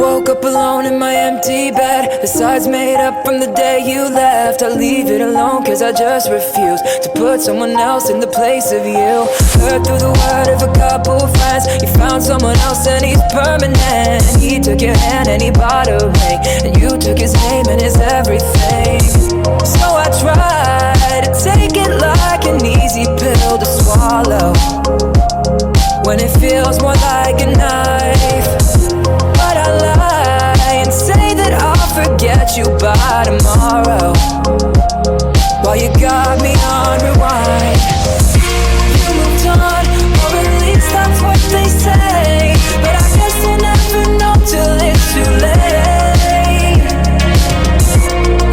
woke up alone in my empty bed. The sides made up from the day you left. I leave it alone cause I just refuse to put someone else in the place of you. Heard through the word of a couple friends, you found someone else and he's permanent. He took your hand and he bought a ring, and you took his name and his everything. So I tried to take it like an easy pill to swallow, when it feels more like a knife. But I lie and say that I'll forget you by tomorrow, while you got me on rewind. You moved on, or at least that's what they say, but I guess you'll never know till it's too late.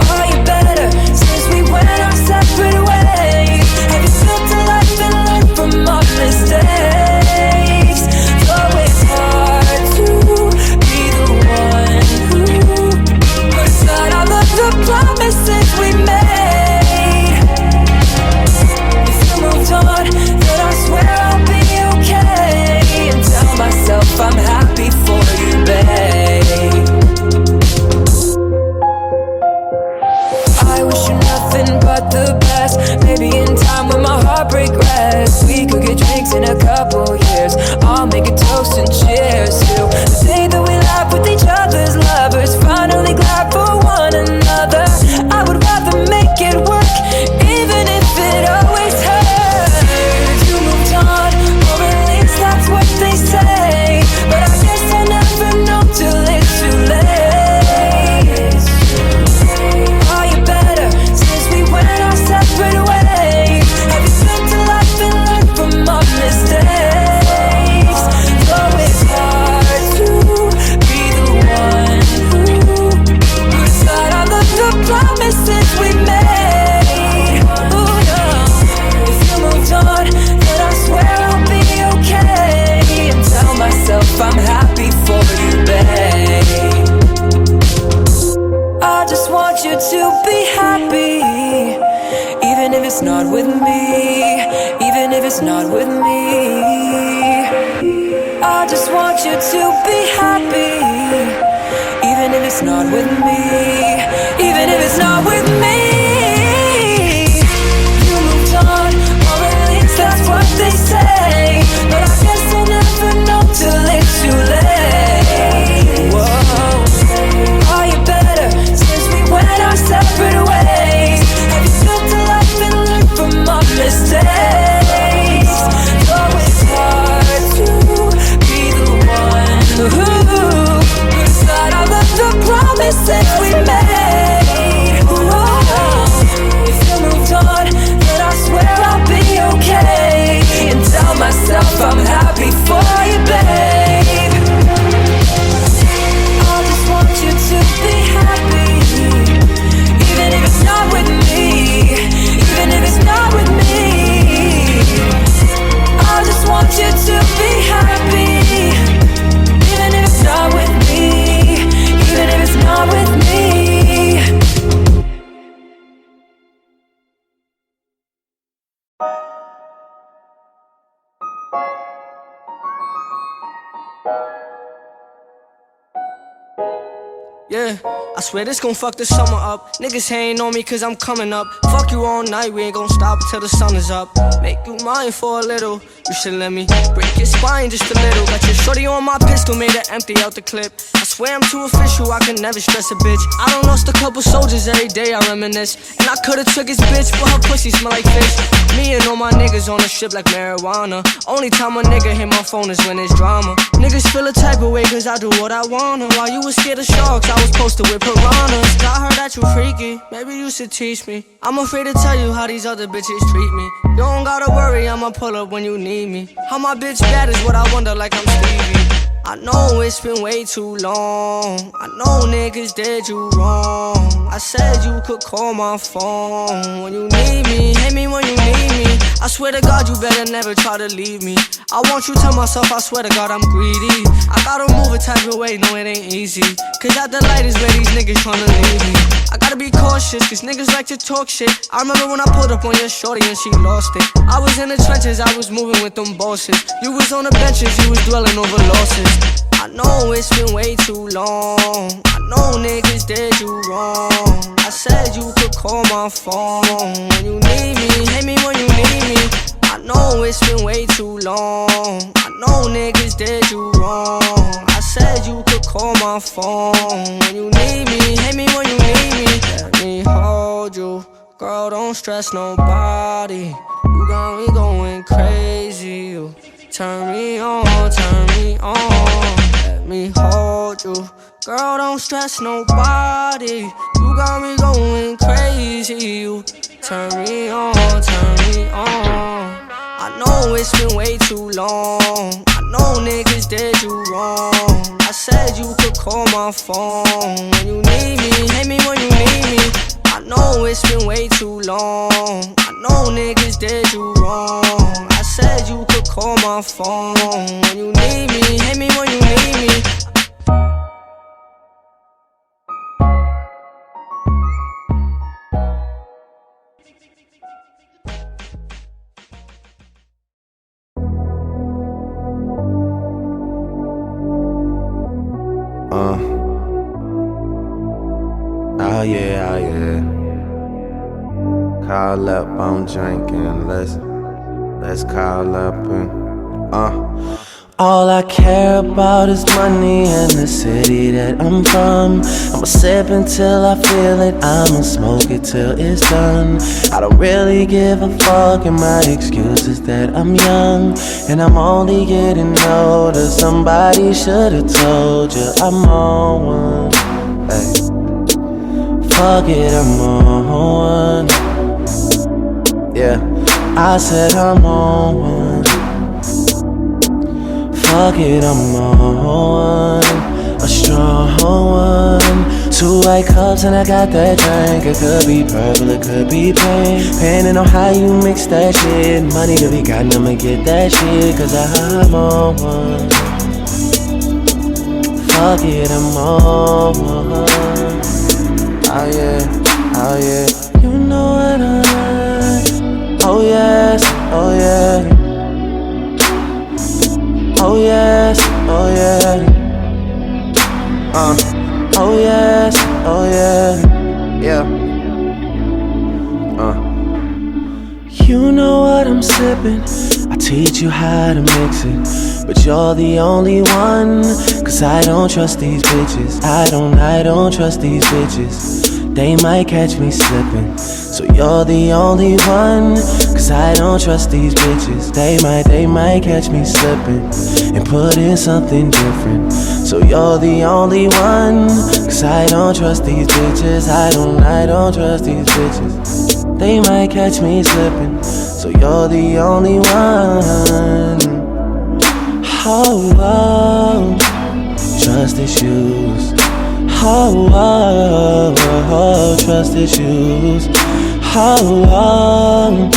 Are you better since we went our separate ways? Have you spent a life and learned from our mistakes? Though it's hard to be the one who puts aside all of the promises we made. If you moved on, then I swear I'll be okay, and tell myself I'm happy for you, babe. I wish you nothing but the best. Maybe in time when my heartbreak rests, we could get drinks in a couple years. I'll make a toast and cheers to the day that we laugh with each other's lovers, finally glad for one another. I would rather make it work, even if it always hurts. You moved on, or at least that's what they say, but I guess I'll never know till it's too late. Are you better since we went our separate ways? Have you spent a life and learned from our mistakes? Though it's hard to be the one who puts aside all of the promises we made. Ooh, no. If you moved on, then I swear I'll be okay, and tell myself I'm happy for you, babe. I just want you to be happy, even if it's not with me, even if it's not with me. I just want you to be happy, even if it's not with me, even if it's not with me. You moved on, or at least that's what they say, but I guess I'll never know till it's too late. Whoa. Are you better since we went our separate ways? Have you spent a life and learned from our mistakes? Though it's hard to be the one who puts aside all of the promises we made. Whoa. If you moved on, then I swear I'll be okay, and tell myself I'm happy for you, babe. I just want you to be happy, even if it's not with me, even if it's not with me. I just want you to be happy, even if it's not with me, even if it's not with me. Yeah, I swear this gon' fuck the summer up. Niggas hating on me cause I'm coming up. Fuck you all night, we ain't gon' stop until the sun is up. Make you mine for a little, you should let me break your spine just a little. Got your shorty on my pistol, made her empty out the clip. I swear I'm too official, I can never stress a bitch. I done lost a couple soldiers, every day I reminisce. And I could've took his bitch, but her pussy smell like fish. Me and all my niggas on the strip like marijuana. Only time a nigga hit my phone is when it's drama. Niggas feel a type of way cause I do what I wanna. While you was scared of sharks, I was posted with piranhas. I heard that you freaky, maybe you should teach me. I'm afraid to tell you how these other bitches treat me. You don't gotta worry, I'ma pull up when you need me. How my bitch bad is what I wonder, like I'm Stevie. I know it's been way too long, I know niggas did you wrong. I said you could call my phone when you need me, hit me when you need me. I swear to God you better never try to leave me. I want you to myself, I swear to God I'm greedy. I gotta move a type of way, no it ain't easy, cause at the light is where these niggas tryna leave me. I gotta be cautious, cause niggas like to talk shit. I remember when I pulled up on your shorty and she lost it. I was in the trenches, I was moving with them bosses. You was on the benches, you was dwelling over losses. I know it's been way too long. I know niggas did you wrong. I said you could call my phone when you need me, hit me when you need me. I know it's been way too long. I know niggas did you wrong. I said you could call my phone when you need me, hit me when you need me. Let me hold you, girl, don't stress nobody. You got me going crazy. You turn me on, turn me on. Let me hold you, girl, don't stress nobody. You got me going crazy. You turn me on, turn me on. I know it's been way too long. I know niggas did you wrong. I said you could call my phone when you need me, hit me when you need me. I know it's been way too long. I know niggas did you wrong. I said you could call my phone when you need me, hit me when you need me. Oh yeah, oh yeah. Call up, I'm drinking. Let's call up and all I care about is money and the city that I'm from. I'ma sip until I feel it, I'ma smoke it till it's done. I don't really give a fuck, and my excuse is that I'm young and I'm only getting older. Somebody should've told you I'm on one. Hey. Fuck it, I'm on one. Yeah, I said I'm on one. Fuck it, I'm on one. A strong one. 2 white cups and I got that drink. It could be purple, it could be pink, depending on how you mix that shit. Money to be gotten, I'ma get that shit, cause I'm on one. Fuck it, I'm on one. Oh yeah, oh yeah. You know what I like. Oh yes, oh yeah. Oh yes, oh yeah. Oh yes, oh yeah. Yeah. You know what I'm sipping. I teach you how to mix it, but you're the only one. Cause I don't trust these bitches. I don't trust these bitches. They might catch me slipping, so you're the only one. Cause I don't trust these bitches. They might catch me slipping and put in something different, so you're the only one. Cause I don't trust these bitches. I don't trust these bitches. They might catch me slipping, so you're the only one. Oh, oh, trust issues. Oh, oh, oh, trust issues. Oh, oh.